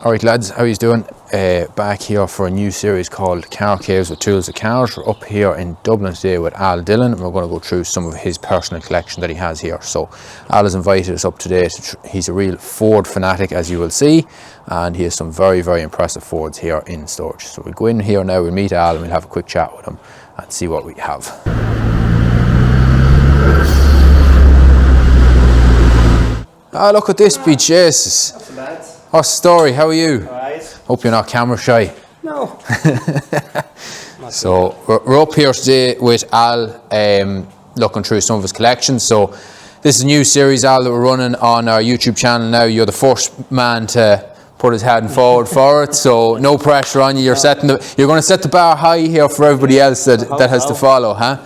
Alright lads, how you doing? Back here for a new series called Car Caves with ToolzwithCarz. We're up here in Dublin today with Al Dillon, and we're going to go through some of his personal collection that he has here. So Al has invited us up today. He's a real Ford fanatic, as you will see, and he has some very, very impressive Fords here in storage. So we'll go in here now, we'll meet Al and we'll have a quick chat with him and see what we have. Ah, look at this, Jesus. Not so bad. What's the story? How are you? Alright. Hope you're not camera shy. No. So we're up here today with Al, looking through some of his collections. So this is a new series, Al, that we're running on our YouTube channel now. You're the first man to put his hand forward for it, so no pressure on you. You're going to set the bar high here for everybody else that has to follow, huh?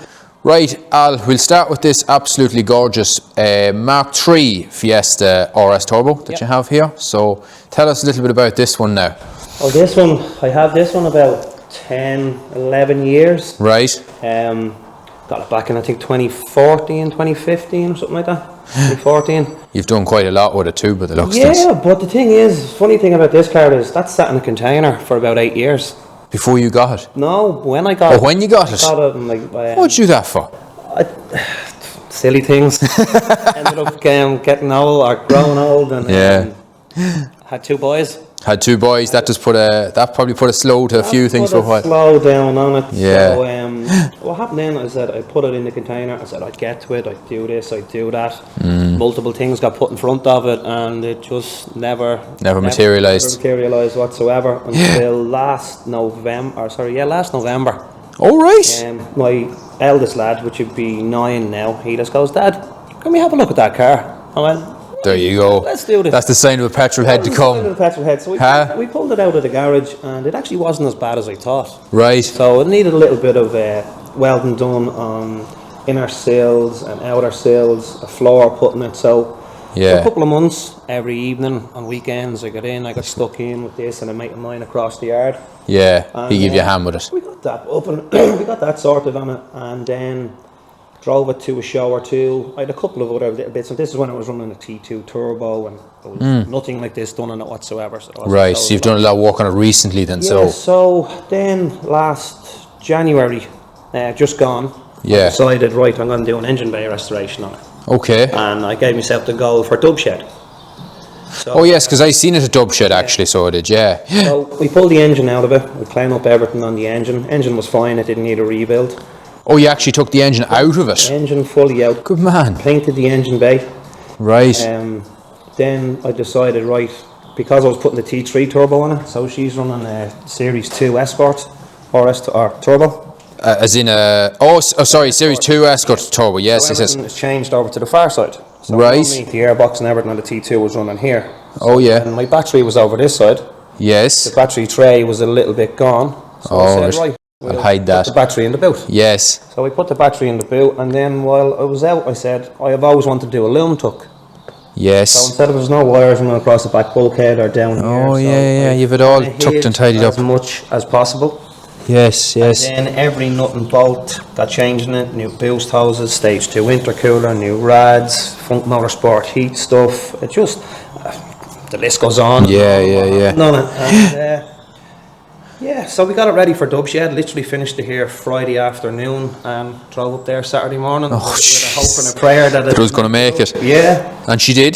Right, Al, we'll start with this absolutely gorgeous Mark III Fiesta RS Turbo that you have here. So tell us a little bit about this one now. Oh, this one, I have this one about 10, 11 years. Right. Got it back in, I think, 2014, 2015 or something like that. 2014. You've done quite a lot with it too, but the looks things. Yeah, but the thing is, funny thing about this car is that's sat in a container for about 8 years. Before you got it? No, when I got it. Oh, when you got it? I got it and like, What'd you do that for? silly things. Ended up getting old or growing old, and had two boys. Had two boys. That just that probably put a slow to a few things for a while. Slow down on it. Yeah. So what happened then? I said I put it in the container. I said I'd get to it. I'd do this. I'd do that. Multiple things got put in front of it, and it just never materialized. Never materialized whatsoever until last November. Last November. Oh right. My eldest lad, which would be 9 now, he just goes, "Dad, can we have a look at that car?" I went, there you go. Let's do this. That's the sign of a petrol head to come. The petrol head. So we pulled it out of the garage, and it actually wasn't as bad as I thought. Right. So it needed a little bit of welding done on inner sills and outer sills, a floor put in it. So for a couple of months, every evening on weekends, I got stuck in with this and a mate of mine across the yard. Yeah, and he gave you a hand with it. We got that up and we got that sorted on it, and then drove it to a show or two. I had a couple of other little bits, and this is when I was running a T2 Turbo, and there was nothing like this done on it whatsoever. So right, so you've done a lot of work on it recently then. Yeah, so then last January, just gone, I decided, right, I'm going to do an engine bay restoration on it. Okay. And I gave myself the goal for dub shed. So, oh yes, because I seen it at dub shed actually, so I did, yeah. So we pulled the engine out of it, we cleaned up everything on the engine. Engine was fine, it didn't need a rebuild. Oh, you actually took the engine out of it? Engine fully out. Good man. Painted the engine bay. Right. Then I decided, right, because I was putting the T3 turbo on it, so she's running a Series 2 Escort RS or Turbo. As in Series 2 Escort Turbo, yes, so everything has changed over to the far side. So right. The airbox and everything on the T2 was running here. So oh yeah. And my battery was over this side. Yes. The battery tray was a little bit gone. So I said, right, I'll hide that. Put the battery in the boot. Yes. So we put the battery in the boot, and then while I was out, I said, I have always wanted to do a loom tuck. Yes. So instead of there's no wires running across the back bulkhead or down here. Oh yeah, you've it all tucked and tidied up as much as possible. Yes. And then every nut and bolt got changed in it. New boost hoses, stage 2 intercooler, new rads, Funk Motorsport heat stuff. It just the list goes on. Yeah. Yeah, so we got it ready for dub shed. Literally finished it here Friday afternoon and drove up there Saturday morning with a hope and a prayer that it was going to make it. Yeah. And she did.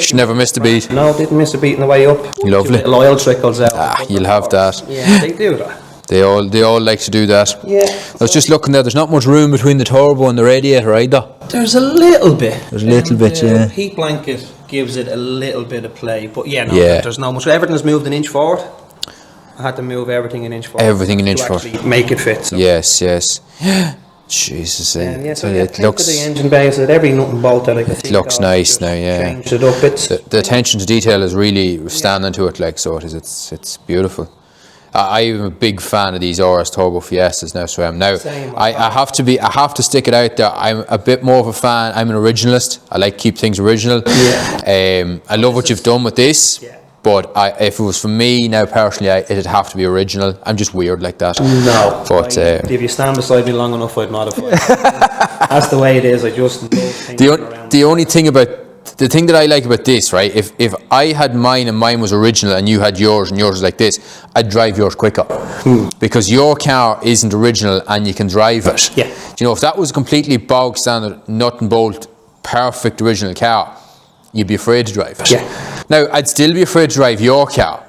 She never missed a beat. No, didn't miss a beat on the way up. Lovely. Little oil trickles out. You'll have that. Yeah, they do that. They all like to do that. Yeah. I was just looking there. There's not much room between the turbo and the radiator either. There's a little bit. Yeah. Heat blanket gives it a little bit of play, but there's not much. Everything's moved an inch forward. I had to move everything an inch forward. Everything an inch forward. Make it fit. So. Yes. Jesus. So it looks. The engine bay, so every nut and bolt that I could think of. It looks nice now. Yeah. Changed it up. The attention to detail is really standing to it. Like so, it is. It's beautiful. I'm a big fan of these RS Turbo Fiestas now, so I'm now. I have to stick it out there. I'm a bit more of a fan. I'm an originalist. I like to keep things original. Yeah. I love what you've done with this. Yeah. But if it was for me now personally, it'd have to be original. I'm just weird like that. No. But if you stand beside me long enough, I'd modify it. That's the way it is. I just love the only thing about the thing that I like about this, right? If I had mine and mine was original and you had yours and yours was like this, I'd drive yours quicker because your car isn't original and you can drive it. Yeah. You know, if that was a completely bog standard, nut and bolt, perfect original car, you'd be afraid to drive it. Yeah. Now, I'd still be afraid to drive your car,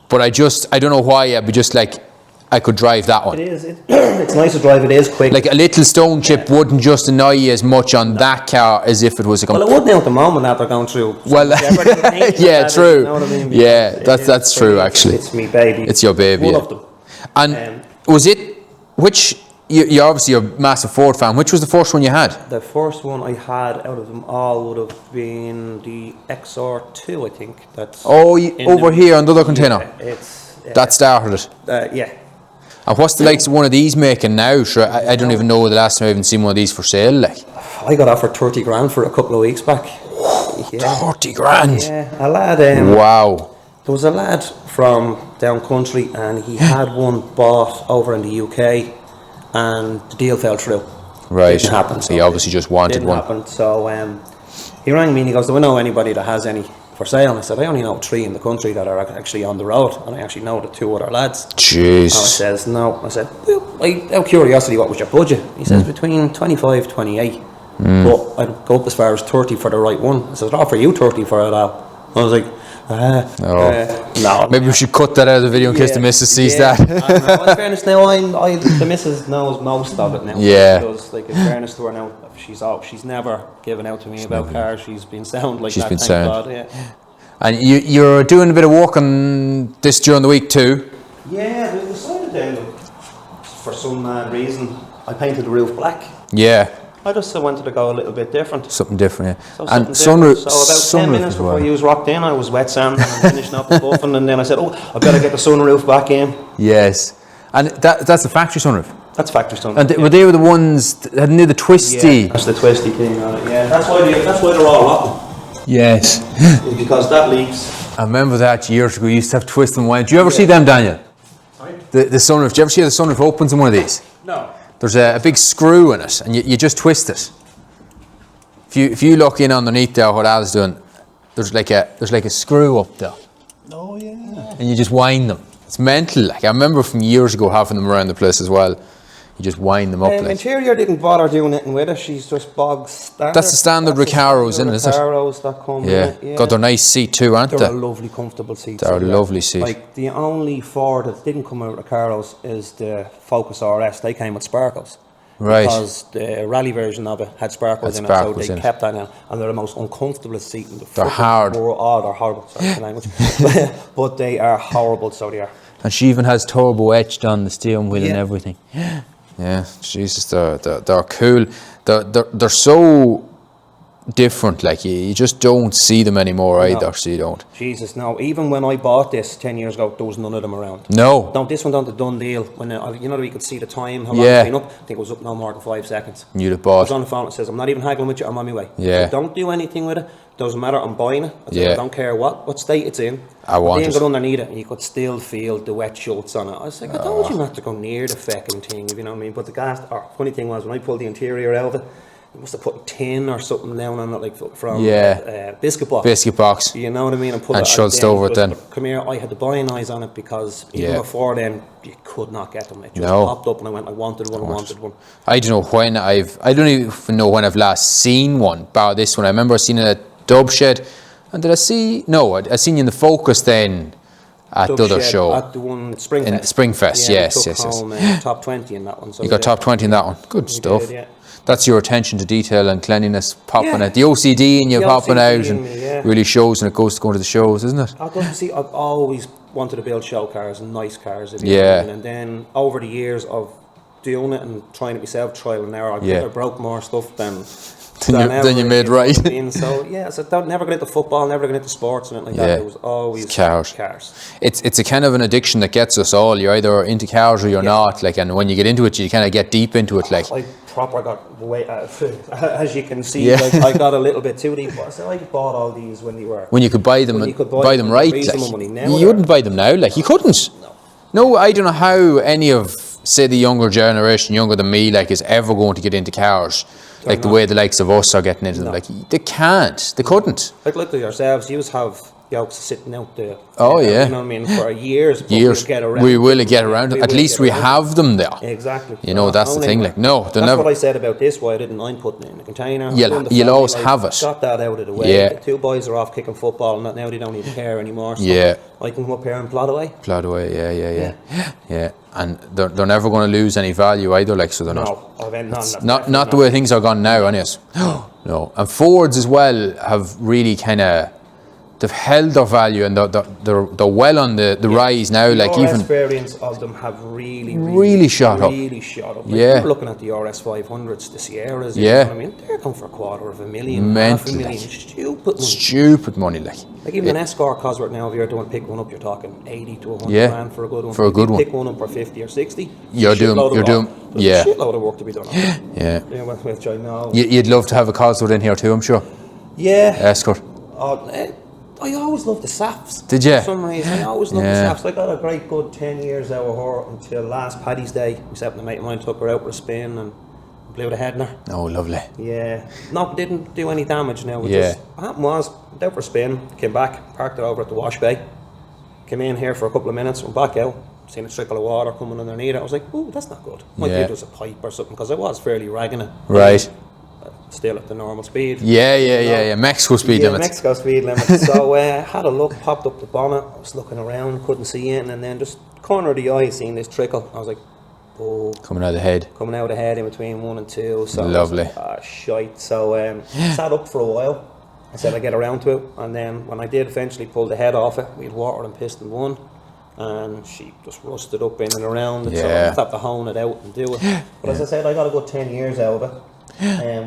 but I don't know why. I'd be just like, I could drive that one. It is. It's nice to drive. It is quick. Like a little stone chip wouldn't just annoy you as much on that car as if it was a. Well, it would now at the moment that they're going through. Well, yeah, true. You know what I mean? Yeah, that's true. Actually, it's me baby. It's your baby. One yeah. of them. And was it which? You're obviously a massive Ford fan. Which was the first one you had? The first one I had out of them all would have been the XR2, I think. That's over here on the other container. Yeah, that started it. Yeah. And what's the likes of one of these making now? Sure, I don't even know the last time I've even seen one of these for sale. Like, I got offered 30 grand for it a couple of weeks back. Yeah. 30 grand. Yeah, a lad. Wow. There was a lad from down country, and he had one bought over in the UK, and the deal fell through. Right. Didn't happen. So he obviously just wanted one. Happen. So he rang me and he goes, "Do I know anybody that has any for sale?" And I said, "I only know 3 in the country that are actually on the road, and I actually know the 2 other lads." Jeez. And I says, "No." I said, "Well, out of curiosity, what was your budget?" He says, "Between 25, 28. But I'd go up as far as 30 for the right one." I said, "I'll offer you 30 for it all." I was like, no. Maybe we should cut that out of the video in case the missus sees that. In fairness now, the missus knows most of it now. Yeah. Because, like, in fairness to her now, she's never given out to me about cars. She's been sound like that. She's been sound. God, yeah. And you're doing a bit of work on this during the week too? Yeah, we decided then, for some reason, I painted the roof black. Yeah. I just wanted to go a little bit different. Something different, yeah. So and sunroof. So about 10 minutes before you was rocked in, I was wet sand and finishing up the buffing, and then I said, I've got to get the sunroof back in. Yes. And that's the factory sunroof? That's factory sunroof. And they were the ones that had near the twisty? Yeah, that's the twisty thing on it, yeah. That's why they're all rotten. Yes. Because that leaks. I remember that years ago, you used to have twist and wind. Do you ever see them, Daniel? Sorry? The sunroof. Do you ever see how the sunroof opens in one of these? No. There's a big screw in it, and you just twist it. If you look in underneath there, what Al's doing, there's like a screw up there. Oh yeah. And you just wind them. It's mental. Like I remember from years ago having them around the place as well. You just wind them up. Interior didn't bother doing anything with it. She's just bog standard. That's the standard Recaros, isn't it? Recaros that come. Yeah. Got their nice seat too, aren't they? They're a lovely, comfortable seat. They're a lovely seat. Like the only Ford that didn't come out with Recaros is the Focus RS. They came with sparkles. Right. Because the rally version of it had sparkles in it, so they kept that in. And they're the most uncomfortable seat in the They're hard. They're horrible. Sorry, the language. But they are horrible, so they are. And she even has turbo etched on the steering wheel and everything. Yeah, Jesus, they're cool. They're so different. Like you just don't see them anymore either. So you don't. Jesus, no. Even when I bought this 10 years ago, there was none of them around. No. This one on the done deal. When you could see the time. How long it's been up. I think it was up no more than 5 seconds. You'd have bought. I was on the phone. It says, "I'm not even haggling with you. I'm on my way." Yeah. Don't do anything with it. Doesn't matter. I'm buying it. I don't care what state it's in. I want it. Got underneath it, and you could still feel the wet schultz on it. I was like, I told you not to go near the fucking thing, if you know what I mean. But the gas. Funny thing was, when I pulled the interior out of it, you must have put tin or something down on it, like from biscuit box. Biscuit box. You know what I mean? And schultzed over it then. Come here, I had the buying eyes on it because even before then, you could not get them. It just popped up, and I went, I wanted one. I don't know when I don't even know when I've last seen one. Bar this one, I remember I seen it at Dub Shed, and did I see? No, I seen you in the Focus then. At the other show. At the one Springfest. In Springfest, yes. Home, top 20 in that one. So you got top 20 in that one. Good stuff. That's your attention to detail and cleanliness popping out. The OCD in you popping out and really shows when it goes to go to the shows, isn't it? I've always wanted to build show cars and nice cars. And then over the years of doing it and trying it myself, trial and error, I broke more stuff than you made right. So never got into football, never got into sports and like that. It was always cars. It's a kind of an addiction that gets us all. You're either into cars or you're not. Like, and when you get into it, you kind of get deep into it. Like, I got way as you can see. Like, I got a little bit too deep. So I bought all these when you could buy them, buy them right. Like, you wouldn't buy them now. Like, you couldn't. No, I don't know how any of, say, the younger generation, younger than me, like, is ever going to get into cars. like the way the likes of us are getting into them. Like they can't, they couldn't. Like yourselves, you have yokes sitting out there. Oh yeah. You know what I mean? For years. We will get around them. At least we have them there. Exactly. You know, that's the thing. Like, no, they're that's never. what I said about this. Why I didn't mind putting it in the container. You'll always have it. Got that out of the way. Yeah. The two boys are off kicking football, and now they don't even care anymore. So yeah. I can come up here and plod away. Plod away. Yeah. And they're never going to lose any value either. Like, so they're not the way things are gone now, anyways. No. And Fords as well have really kind of. They've held their value and they're well on the rise now. The like RS even variants of them have really shot up. Like yeah, we're looking at the RS 500s, the Sierras. Yeah, you know what I mean, they're going for $250,000, $500,000. Stupid money, like even an Escort Cosworth now. If you're doing pick one up, you're talking 80 to 100 grand for a good one. For a good one, pick one up for 50 or 60. You're doing a shitload of work to be done. Which I know. You'd love to have a Cosworth in here too, I'm sure. Yeah. Escort. I always loved the SAFs. Did you? For some reason, I always loved the SAFs. I got a great good 10 years out of her until last Paddy's Day. Myself and a mate of mine took her out for a spin and blew the head in her. Oh, lovely. Yeah. No, didn't do any damage now. What happened was, went out for a spin, came back, parked it over at the wash bay, came in here for a couple of minutes, went back out, seen a trickle of water coming underneath it. I was like, oh, that's not good. Might be it was a pipe or something, because I was fairly ragging it. Right. Still at the normal speed. Yeah. Mexico speed limit. Mexico speed limit. So had a look, popped up the bonnet. I was looking around, couldn't see anything, and then just corner of the eye, seeing this trickle. I was like, oh. Coming out of the head. Coming out of the head in between 1 and 2. So lovely. Shite. So sat up for a while. I said I'd get around to it, and then when I did eventually pull the head off it, we had water and piston one, and she just rusted up in and around it. So I just have to hone it out and do it. But as I said, I got a good 10 years out of it.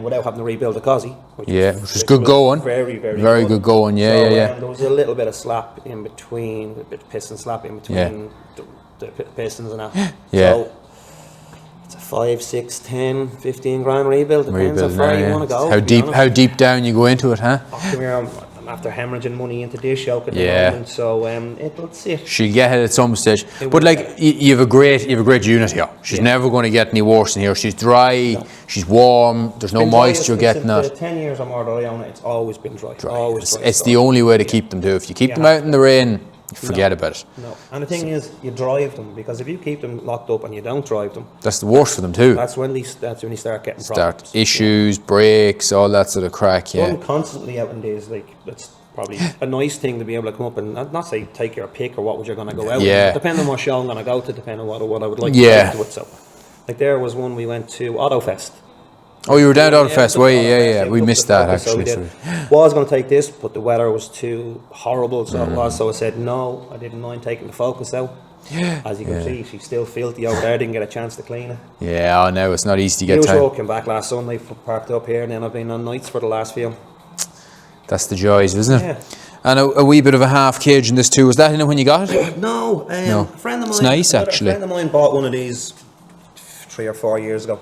Without having to rebuild the Cosy, which is good going. Very good going. There was a little bit of slap in between, a bit of piston slap in between the pistons and that. So it's a 5, 6, 10, 15 grand rebuild. Depends how far you want to go. How deep down you go into it, huh? Come here, I'm after hemorrhaging money into this yoke at the moment, so let's see. She'll get it at some stage. But like you have a great unit here. She's never going to get any worse in here. She's dry, she's warm, there's no moisture getting out. The 10 years or more that I own it, it's always been dry. Always dry. It's the only way to keep them too. If you keep them out in the rain, forget about it. No, and the thing is, you drive them, because if you keep them locked up and you don't drive them, that's the worst for them too. That's when you start getting problems. Issues, brakes, all that sort of crack. I'm constantly out in days, like that's probably a nice thing to be able to come up and not say take your pick or what you're going to go out. Depending on what show I'm going to go to, depending on what I would like to go to it. So, like there was one we went to Autofest. Oh, you were down at Autofest, we missed that actually. Was going to take this, but the weather was too horrible, so it was. So I said no. I didn't mind taking the Focus out. As you can see, she's still filthy over there. Didn't get a chance to clean it. Yeah, no, it's not easy to get time. Came back last Sunday, parked up here, and then I've been on nights for the last few. That's the joys, isn't it? And a wee bit of a half cage in this too. Was that in it when you got it? No. A friend of mine. It's nice actually. A friend of mine bought one of these 3 or 4 years ago.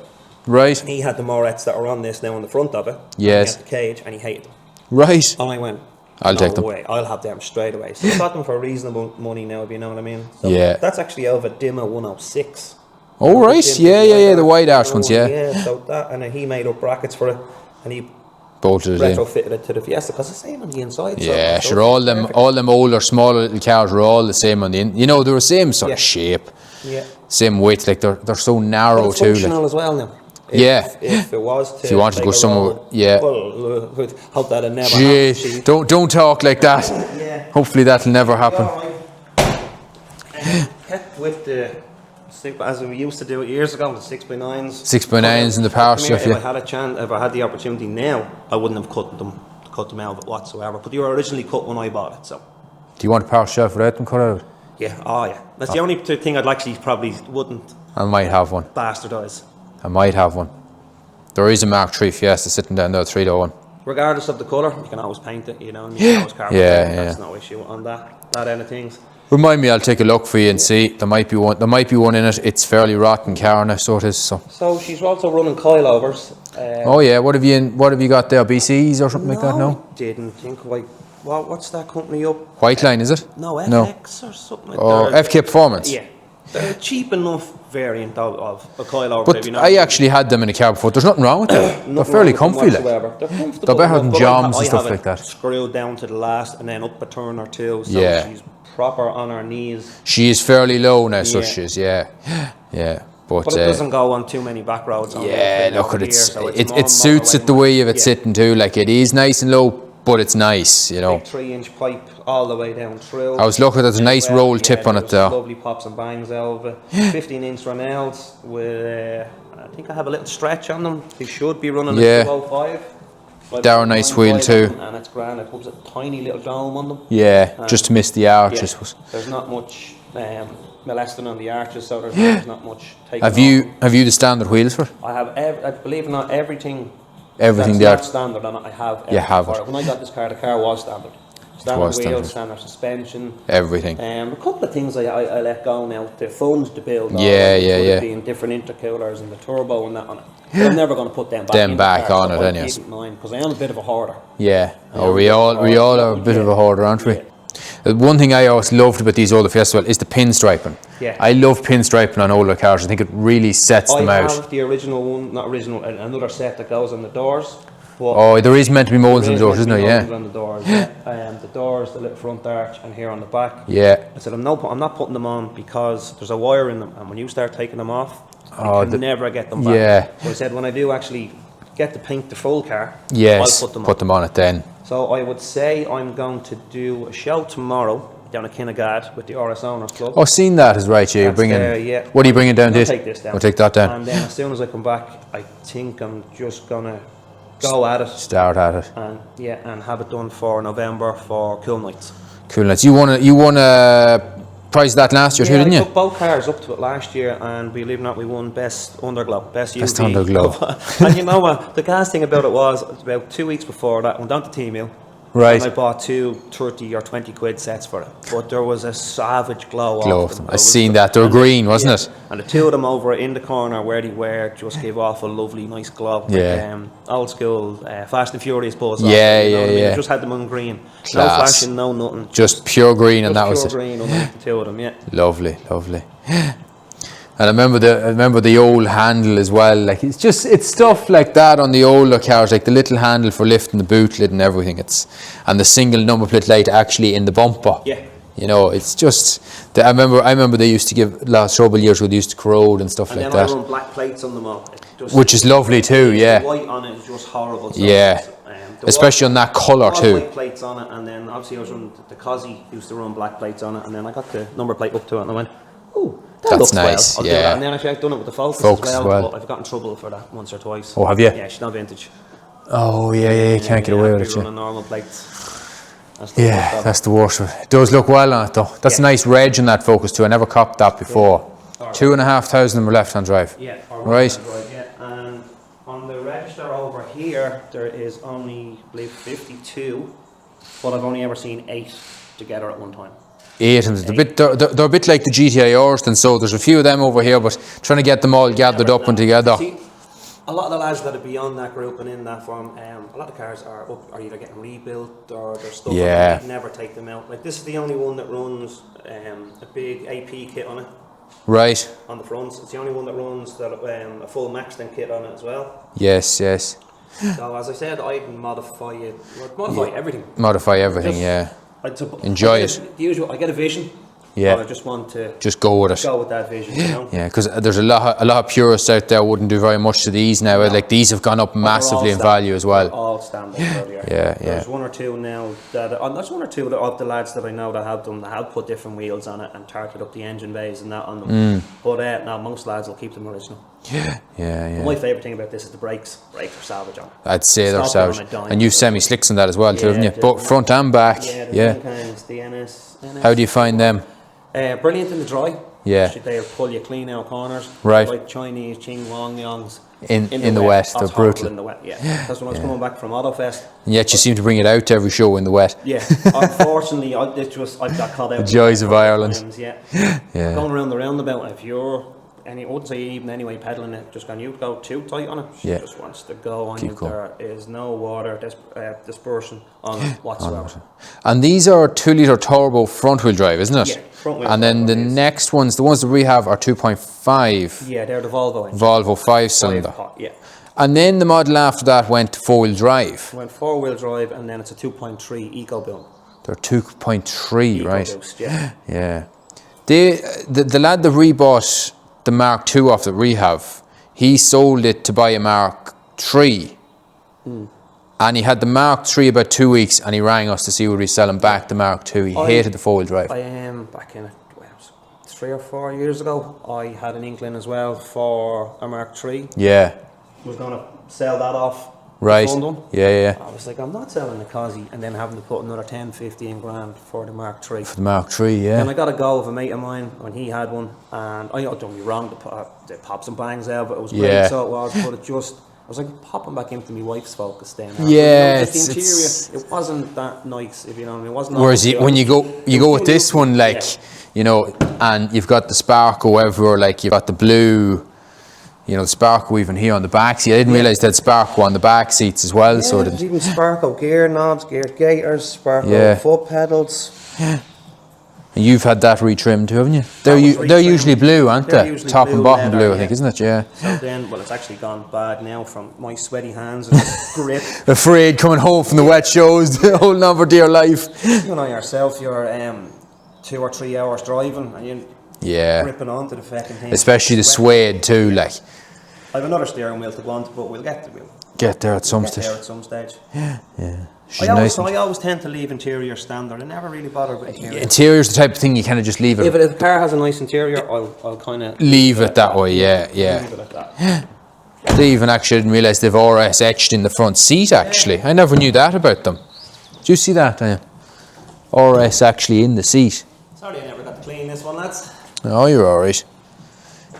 Right. He had the Morettes that are on this now on the front of it. Yes. He had the cage and he hated them. Right. And I went, I'll take them. Way. I'll have them straight away. So I got them for reasonable money now, if you know what I mean. So that's actually over Dimmer 106. Oh, right. Yeah. The wide arch ones, Yeah, so that, and he made up brackets for it, and he bolted it retrofitted it to the Fiesta, because it's the same on the inside. Yeah, so all them older, smaller little cars were all the same on the they're the same sort of shape. Yeah. Same width, like they're so narrow too. Functional as well now. If it was to, if you wanted to go somewhere, well, hope that'll never happen. Don't talk like that. Hopefully that'll never happen. Kept with the, as we used to do it years ago, the 6x9s. 6x9s in the power stuff. If I had the opportunity now, I wouldn't have cut them out of it whatsoever. But they were originally cut when I bought it. So. Do you want a power shelf without them cut out? Yeah. That's the only thing I'd actually probably wouldn't. I might have one. Bastardise. I might have one. There is a Mark III Fiesta sitting down there, 301. Regardless of the colour, you can always paint it, you can always carpet it. That's no issue on that end of things. Remind me, I'll take a look for you and see. There might be one in it. It's fairly rotten car now, so it is. So she's also running coilovers. What have you got there? BCs or something like that? No, didn't think. What's that company up? White Line, is it? No, FX or something like that. FK Performance. Yeah. They're a cheap enough variant of a coilover. But I actually had them in a car before. There's nothing wrong with them. They're fairly comfy. Like. They're comfortable. They're better than Joms and stuff like that. Screwed down to the last and then up a turn or two. So she's proper on her knees. She is fairly low now, so she is, yeah. But it doesn't go on too many back roads. Look at it. It suits it the way of it sitting too. Like it is nice and low, but it's nice, you know. 3-inch pipe all the way down through. I was looking, there's a nice roll tip on it though. Lovely pops and bangs over. 15-inch Ronells with, I think I have a little stretch on them. They should be running at 205. They're a nice wheel too. And it's grand. It comes a tiny little dome on them. Yeah, just to miss the arch, I suppose. There's not much molesting on the arches, so there's not much taking Have you the standard wheels for it? I have, I believe it or not, everything that's not standard on it, I have. You have it. When I got this car, the car was standard. Standard wheels, standard suspension. Everything. A couple of things I let go now. The funds to build. Being different intercoolers and the turbo and that on it. I'm never going to put them back on it anyway. Because I am a bit of a hoarder. Yeah. We all are a bit of a hoarder, aren't we? One thing I always loved about these older Fiesta is the pinstriping. Yeah. I love pinstriping on older cars. I think it really sets them out. I have the original one, not original, another set that goes on the doors. There is meant to be moulds on the doors, isn't there? Yeah. On the doors, the doors, the little front arch, and here on the back. Yeah. I said I'm not putting them on because there's a wire in them, and when you start taking them off, you can never get them back. Yeah. So I said when I do actually get to paint the full car, I'll put them on it then. So I would say I'm going to do a show tomorrow down at Kinnegad with the RS Owners Club. Oh, seen that is right. Yeah, you're bringing. What are you bringing down? Take this down. We'll take that down. And then as soon as I come back, I think I'm just gonna go at it. Start at it. And have it done for November for Cool Nights. Cool Nights. You won a prize that last year too, didn't you? I took both cars up to it last year, and believe it or not, we won best underglow, best UV. Underglow. And you know what? The gas thing about it was about 2 weeks before that, I went down to T-Mill. Right. And I bought 2 30 or 20 quid sets for it. But there was a savage glow off them. I seen that. They were green, wasn't it? And the two of them over in the corner where they were just gave off a lovely, nice glow. Yeah. Like, old school Fast and Furious buzz. Yeah. Just had them on green. Class. No flashing, no nothing. Just pure green, and that was it. Pure green underneath the two of them, yeah. Lovely. And I remember the old handle as well. Like it's stuff like that on the older cars, like the little handle for lifting the boot lid and everything. And the single number plate light actually in the bumper. Yeah. You know, it's just. I remember they used to give lots of trouble years where they used to corrode and stuff like that. And then I run black plates on them all. Which is lovely too. Yeah. The white on it is just horrible. So especially on that colour too. White plates on it, and then obviously I was running the Cozzy used to run black plates on it, and then I got the number plate up to it, and I went, ooh. That's nice, well. And then actually I've done it with the Focus as well, but I've gotten in trouble for that once or twice. Oh, have you? Yeah, she's not vintage. Oh, yeah, you can't get away with it. Running normal plates. That's the worst of it. It does look well on it though. That's a nice reg in that Focus too. I never copped that before. 2,500 of them were left-hand drive. Yeah, right. And on the register over here, there is only, I believe, 52, but I've only ever seen 8 together at one time. 8, and they're a bit like the GTIRs, and so there's a few of them over here, but trying to get them all gathered up and together. See, a lot of the lads that are beyond that group and in that form, a lot of cars are either getting rebuilt or they're stuck. Yeah. You never take them out. Like this is the only one that runs a big AP kit on it. Right. On the fronts, it's the only one that runs that a full Maxton kit on it as well. Yes. So as I said, I'd modify it. Everything. Modify everything. Enjoy it. The usual. I get a vision. Yeah. I just want to go with it. Go with that vision. You know? Yeah, because there's a lot of purists out there wouldn't do very much to these now. No. Like these have gone up massively in value as well. They're all standard. Yeah. There's one or two now that's one or two of the lads that I know that have done that have put different wheels on it and tarted up the engine bays and that on them. But now most lads will keep them original. Yeah. My favourite thing about this is the brakes. Brakes are savage on. I'd say they're savage. And you've semi-slicks on that as well too, haven't you? Both front and back. Yeah. The NS. How do you find them? Brilliant in the dry. Yeah. They'll pull you clean out corners. Right. Like Chinese Ching Wang Yongs. In the wet, they're brutal. In the wet, That's when I was coming back from Autofest. And yet you seem to bring it out to every show in the wet. Yeah. Unfortunately, I got caught out. The joys of Ireland. Times, Going around the roundabout, if you're I wouldn't say even anyway pedaling it, just going, you go too tight on it. She just wants to go on you. There is no water dispersion on it whatsoever. And these are 2-litre turbo front wheel drive, isn't it? Yeah, front wheel. And then the next ones, the ones that we have are 2.5. Yeah, they're the Volvo engine. Volvo 5-cylinder. Yeah. And then the model after that went to 4-wheel drive. Went 4-wheel drive, and then it's a 2.3 EcoBoost. They're 2.3, right? EcoBoost, yeah. Yeah. The lad that rebought the Mark II off that we have, he sold it to buy a Mark III. And he had the Mark III about 2 weeks, and he rang us to see would we sell him back the Mark II. He hated the 4-wheel drive. Back in 3 or 4 years ago, I had an inkling as well for a Mark III. Yeah. Was going to sell that off. Right. London. Yeah. I was like, I'm not selling the Cozzy and then having to put another 10, 15 grand for the Mark III. For the Mark III, yeah. And I got a go of a mate of mine when he had one, and I don't get me wrong, the pops and bangs there, but it was great, so it was. But I was like popping back into my wife's Focus then. Yeah, the interior, it wasn't that nice, if you know what I mean. It wasn't. Whereas when you go with this one, like you know, and you've got the sparkle everywhere, like you've got the blue. You know, the sparkle even here on the back seat. I didn't realise they had sparkle on the back seats as well. So there's even sparkle gear knobs, gear gaiters, sparkle foot pedals. Yeah. And you've had that retrimmed too, haven't you? They're usually blue, aren't they? Top and bottom blue, I think, isn't it? Yeah. So then, well, it's actually gone bad now from my sweaty hands and grip. Afraid coming home from the wet shows, holding on for dear life. You know yourself, you're 2 or 3 hours driving and you're gripping onto the fucking thing. Especially the suede too, like. I have another steering wheel to go on to, but we'll get there at some stage. Yeah. I always tend to leave interior standard. I never really bother with interior. Interior's the type of thing you kind of just leave it. If the car has a nice interior, I'll kind of leave it that way. Yeah. Leave it like that. They even actually didn't realise they've RS etched in the front seat. Actually, I never knew that about them. Did you see that? RS actually in the seat. Sorry, I never got to clean this one, lads. Oh, you're alright.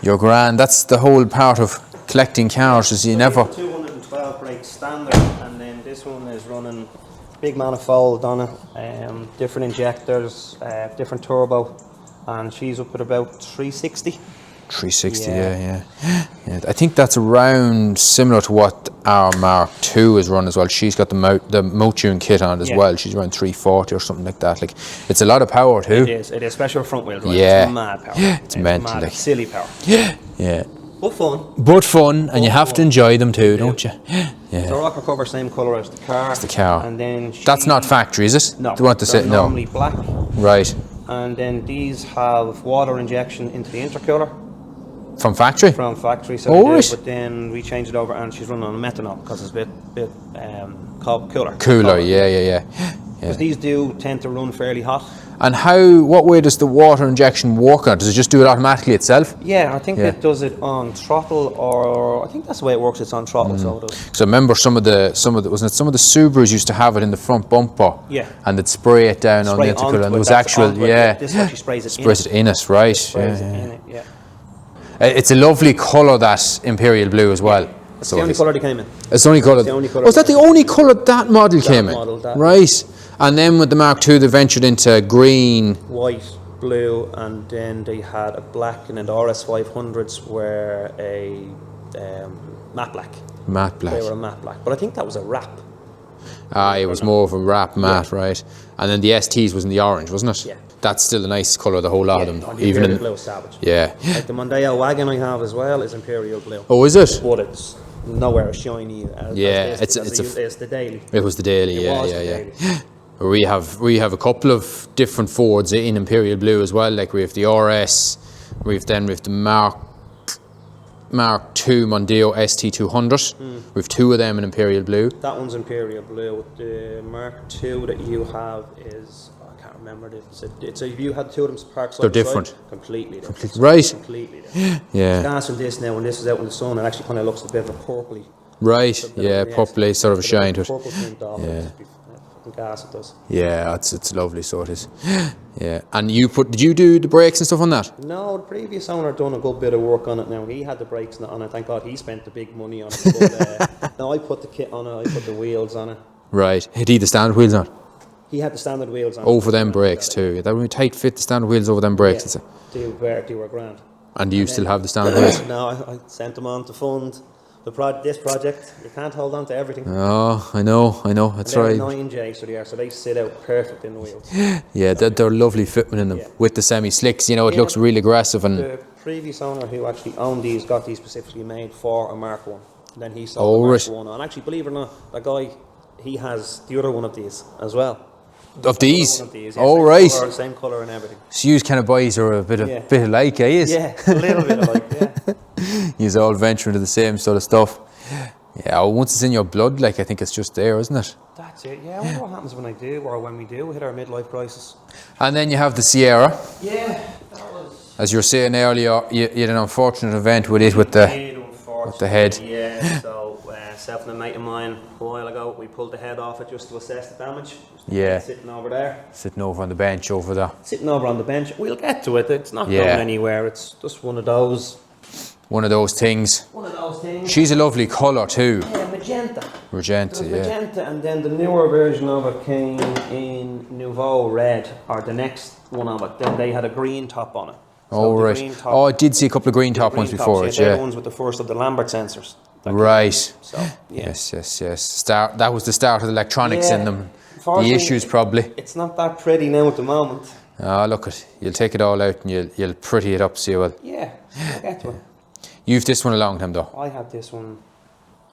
You're grand. That's the whole part of collecting cars, is you never. 212 brake standard, and then this one is running big manifold on it, different injectors, different turbo, and she's up at about 360. 360, yeah. I think that's around similar to what our Mark II is run as well. She's got the Motune kit on it as well. She's around 340 or something like that. Like, it's a lot of power too. It is, especially front wheel drive. Yeah. It's mad power. It's mental. Mad, silly power. Yeah. But fun. And you have to enjoy them too, don't you? Yeah. The rocker cover same colour as the car. It's the car. And then that's not factory, is it? No. Do you want to say no? Normally black. Right. And then these have water injection into the intercooler. From factory? From factory, so but then we changed it over and she's running on methanol because it's a bit cooler. Cooler, yeah. Because these do tend to run fairly hot. And what way does the water injection work on it? Does it just do it automatically itself? Yeah, I think it does it on throttle, or I think that's the way it works. It's on throttle, so it does. So I remember some of the Subarus used to have it in the front bumper. Yeah. And they'd spray it down on the intercooler, and there was actual This actually sprays it in it, right? Sprays it in it, yeah. It's a lovely colour, that Imperial Blue as well. It's the only colour they came in. It's the only colour. Was that the only colour that model came in? Right. And then with the Mark II, they ventured into green, white, blue, and then they had a black, and then the RS 500s were a matte black. Matte black. They were a matte black, but I think that was a wrap. It was more of a wrap matte, right? And then the STs was in the orange, wasn't it? Yeah. That's still a nice colour, the whole lot of them. Even Imperial Blue Savage. Yeah. Like the Mondeo wagon I have as well is Imperial Blue. Oh, is it? But it's nowhere as shiny as it's the Daily. It was the Daily, yeah. We have a couple of different Fords in Imperial Blue as well. Like we have the RS, we have the Mark II Mondeo ST200. We've two of them in Imperial Blue. That one's Imperial Blue. The Mark II that you have is, I can't remember it. So if you had two of them parked side by side, different. Completely different. Right. Completely different. Yeah. Gas on this now, when this is out in the sun, it actually kind of looks a bit of a purpley. Right. Yeah, purpley sort of a shine to it. Purple tint off it. Yeah. Gas it does. Yeah, it's lovely, so it is. Yeah. And did you do the brakes and stuff on that? No, the previous owner done a good bit of work on it now. He had the brakes on it. Thank God he spent the big money on it. But, no, I put the kit on it. I put the wheels on it. Right. Had he the standard wheels on? He had the standard wheels on. Over them brakes too. That would be tight fit, the standard wheels over them brakes. Yeah, they were grand. And do you still have the standard wheels? No, I sent them on to fund this project. You can't hold on to everything. Oh, I know, that's right. 9J, so they sit out perfect in the wheels. Yeah, they're lovely fitment in them with the semi-slicks. You know, it looks real aggressive. And the previous owner who actually owned these got these specifically made for a Mark 1. And then he sold the Mark 1 on. Actually, believe it or not, that guy, he has the other one of these as well. Of these? Right. Same colour and everything. So you kind of boys are a bit alike, eh? Yeah, a little bit alike, yeah. You're all venturing into the same sort of stuff. Yeah, well, once it's in your blood, like, I think it's just there, isn't it? That's it, yeah. I wonder what happens when I do, or when we do hit our midlife crisis. And then you have the Sierra. Yeah, that was... As you were saying earlier, you had an unfortunate event with it, with the head. Yeah, so myself and a mate of mine a while ago, we pulled the head off it just to assess the damage. Yeah. Sitting over there. Sitting over on the bench over there. Sitting over on the bench. We'll get to it. It's not going anywhere. It's just one of those. One of those things. One of those things. She's a lovely colour too. Yeah, magenta. Magenta, Magenta, and then the newer version of it came in Nouveau Red, or the next one of it. Then they had a green top on it. So right. I did see a couple of green top ones before it, They're the ones with the first of the Lambert sensors. Right. So, yeah. Yes. That was the start of the electronics in them. The issues probably. It's not that pretty now at the moment. Look it. You'll take it all out and you'll pretty it up, so you will. Yeah, I'll get to it. You've this one a long time though. I had this one.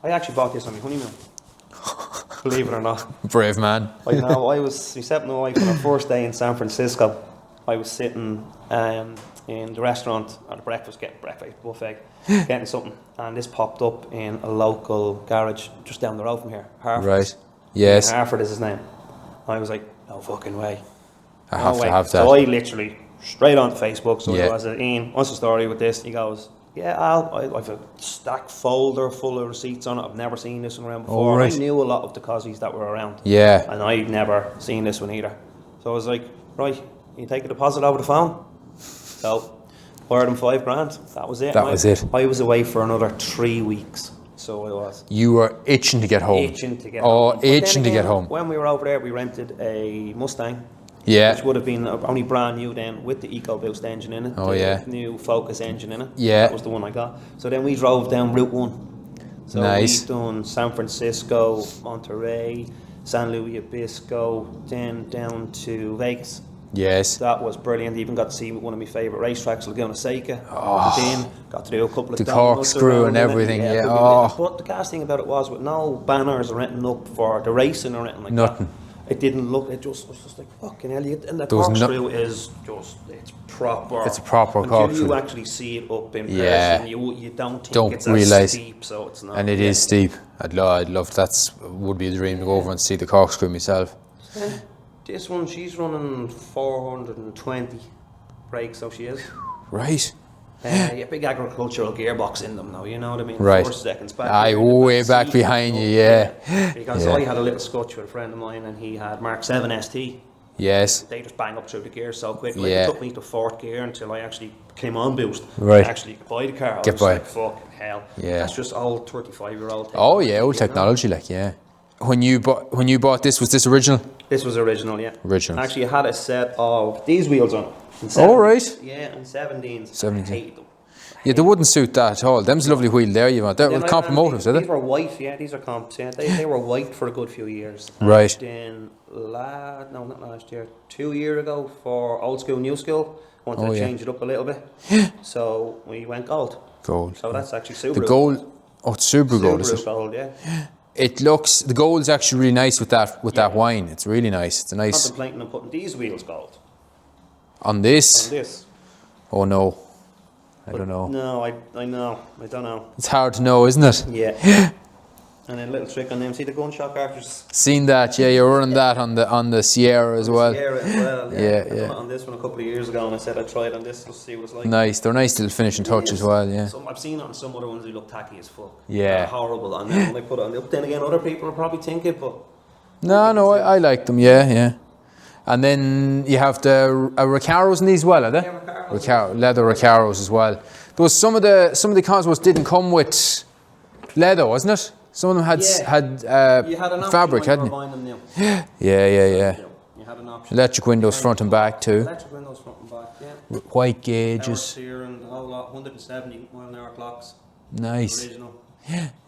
I actually bought this on my honeymoon. Believe it or not. Brave man. I know. Myself and my wife on our first day in San Francisco. I was sitting in the restaurant at a breakfast buffet, getting something, and this popped up in a local garage just down the road from here, Harford. Right. Yes. Harford is his name. I was like, no fucking way. I have to have that. So I literally straight onto Facebook. So I was Ian, what's the story with this? He goes, yeah, I've a stack folder full of receipts on it. I've never seen this one around before. I knew a lot of the Cozzies that were around. Yeah. And I'd never seen this one either. So I was like, right, you take a deposit over the phone? So, wired him $5,000. That was it. That was it. I was away for another 3 weeks. So I was. You were itching to get home. Itching to get home. Itching to get home. When we were over there, we rented a Mustang. Yeah. Which would have been only brand new then, with the EcoBoost engine in it. The new Focus engine in it. Yeah. That was the one I got. So then we drove down Route 1. So we've done San Francisco, Monterey, San Luis Obispo, then down to Vegas. Yes. That was brilliant. Even got to see one of my favourite racetracks, Laguna Seca. Then got to do a couple of the corkscrew and everything. But the gas thing about it was, with no banners or anything up for the racing or anything like that. It didn't look. It just was just like fucking hell. And the corkscrew is just, it's proper. It's a proper corkscrew. You actually see it up in person. You don't think it's as steep, so it's not. And it is steep. I'd love. Would be a dream to go over and see the corkscrew myself. This one, she's running 420 brakes, so she is. Right. Big agricultural gearbox in them now, you know what I mean? Right. 4 seconds back. Way back behind you, Because I had a little scotch with a friend of mine, and he had Mark 7 ST. Yes. They just bang up through the gears so quickly. It took me to 4th gear until I actually came on boost. Right. Actually buy the car. I was like, fucking hell. Yeah. That's just old 35-year-old technology. Old technology, When you bought this, was this original? This was original, yeah. Original. Actually, I had a set of these wheels on it. Right. Yeah, and 17s. I hate them. Yeah, they wouldn't suit that at all. Them's a lovely wheel there you want. That was comp motives, is it? These were white, these are comps, They were white for a good few years. Right. And then, not last year, 2 years ago, for old school, new school, wanted to change it up a little bit. So we went gold. Gold. So that's actually Subaru. The gold, it's Subaru gold, is it? Subaru gold, yeah. It looks, the gold's actually really nice with that wine. It's really nice. It's a nice. Contemplating on putting these wheels gold. On this? On this. Oh no. I don't know. No, I know. I don't know. It's hard to know, isn't it? Yeah. And then a little trick on them. See the gunshot cartridges? Seen that, you're running that on the Sierra as well. Sierra as well, yeah. I done it on this one a couple of years ago, and I said I'd try it on this, just to see what it's like. Nice. They're nice little finishing touch as well, yeah. I've seen it on some other ones who look tacky as fuck. Yeah. They're horrible. And then when they put it on, then again, other people will probably think it, but... No, I like them, yeah. And then you have the Recaros in these as well, are they? Yeah, Recaros. Leather Recaros as well. There was some of the Cosmos didn't come with leather, wasn't it? Some of them had fabric, hadn't you? Yeah. You had an option. Electric windows front and back too. Electric windows front and back, yeah. White gauges. Steering, the whole lot, 170 mile-an-hour clocks. Nice. Original.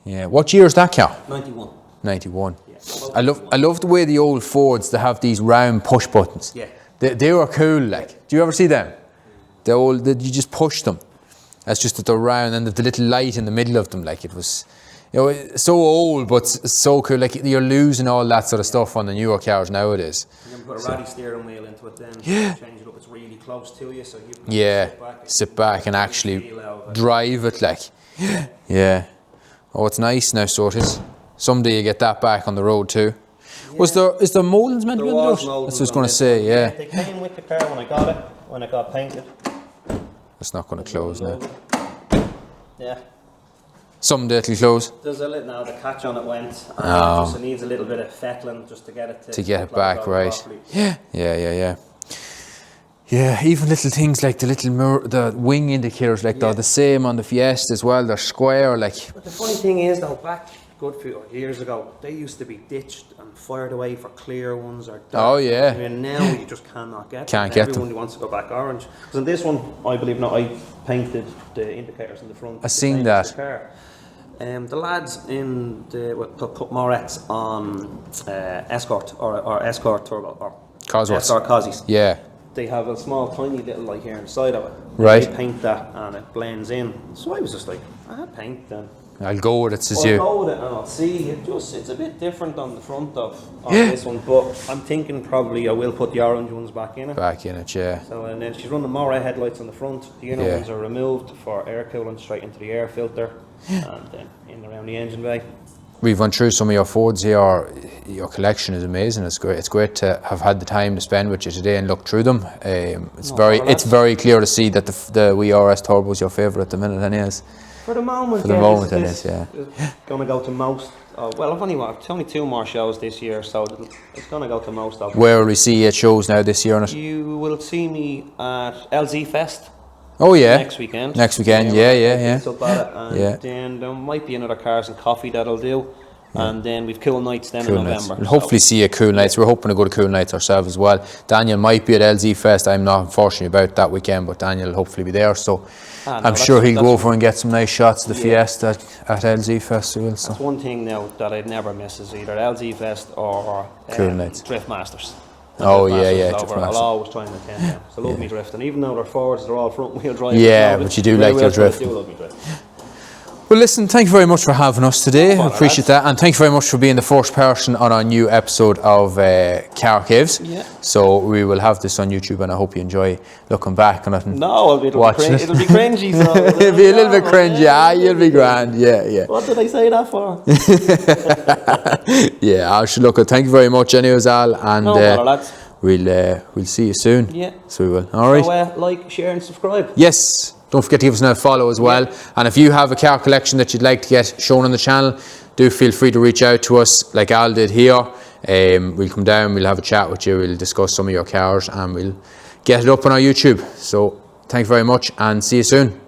Yeah. What year is that car? 91. 91. Yeah. I love the way the old Fords, they have these round push buttons. Yeah. They were cool, like. Do you ever see them? You just push them. That's just that they're round and the little light in the middle of them, like it was, you know, so old but so cool. Like you're losing all that sort of stuff on the newer cars nowadays. You can put a ratty steering wheel into it then. Yeah. Change it up. It's really close to you, so you can sit back and actually drive it, like. Yeah. Oh, it's nice now, so it is. Someday you get that back on the road too. Yeah. Is there mouldings meant to be on the road? That's what I was going to say, yeah. They came with the car when it got painted. It's not going to close now. Yeah. Someday it'll close. There's a little, now the catch on it went. It needs a little bit of fettling just to get it to get it back, right. Properly. Yeah. Yeah, even little things like the little mirror, the wing indicators, like they're the same on the Fiesta as well. They're square, like. But the funny thing is, though, back good few years ago, they used to be ditched and fired away for clear ones or dark. Oh yeah. I mean, now you just cannot get them. Everyone wants to go back orange. Because in this one, I believe not, I painted the indicators in the front. I seen that. The lads in put Moretz on Escort or Escort Turbo or Escort Cozzies. Yeah. They have a small, tiny little light here inside of it. Right. They paint that and it blends in. So I was just like, paint then. I'll go with it, says you. I'll go with it and I'll see. It's a bit different on the front of this one, but I'm thinking probably I will put the orange ones back in it. Yeah. So and then she's running more headlights on the front. The inner ones are removed for air cooling straight into the air filter and then in around the engine bay. We've run through some of your Fords here. Your collection is amazing. It's great. It's great to have had the time to spend with you today and look through them. It's very clear to see that the wee RS Turbo is your favourite at the minute, anyways. For the moment, It's going to go to most. Well, I've only 2 more shows this year, so it's going to go to most of them. Where will we see you at shows now this year on it? You will see me at LZ Fest. Oh yeah. Next weekend. Yeah. And then there might be another Cars and Coffee that'll do. And then we've Cool Nights then in November. We'll hopefully see you at Cool Nights. We're hoping to go to Cool Nights ourselves as well. Daniel might be at LZ Fest. I'm not unfortunate about that weekend, but Daniel will hopefully be there. So I'm sure he'll go over and get some nice shots of the Fiesta at LZ Festival. So. That's one thing now that I'd never miss is either LZ Fest or Cool Nights. Drift Masters. Oh yeah. I'll always try and attend them. So I love me drifting. Even though they're Fords, they're all front wheel drive. Yeah, but you do like your drift. Well, listen, thank you very much for having us today. I appreciate that. And thank you very much for being the first person on our new episode of Car Caves. Yeah. So we will have this on YouTube and I hope you enjoy looking back on it and watching it. It'll be cringy. So it'll be a little bit cringy. You'll be grand. Yeah. What did I say that for? Yeah, I should look at. Thank you very much anyways, Al. And we'll see you soon. Yeah. So we will. All right. So like, share and subscribe. Yes. Don't forget to give us a follow as well. Yeah. And if you have a car collection that you'd like to get shown on the channel, do feel free to reach out to us like Al did here. We'll come down, we'll have a chat with you, we'll discuss some of your cars and we'll get it up on our YouTube. So thank you very much and see you soon.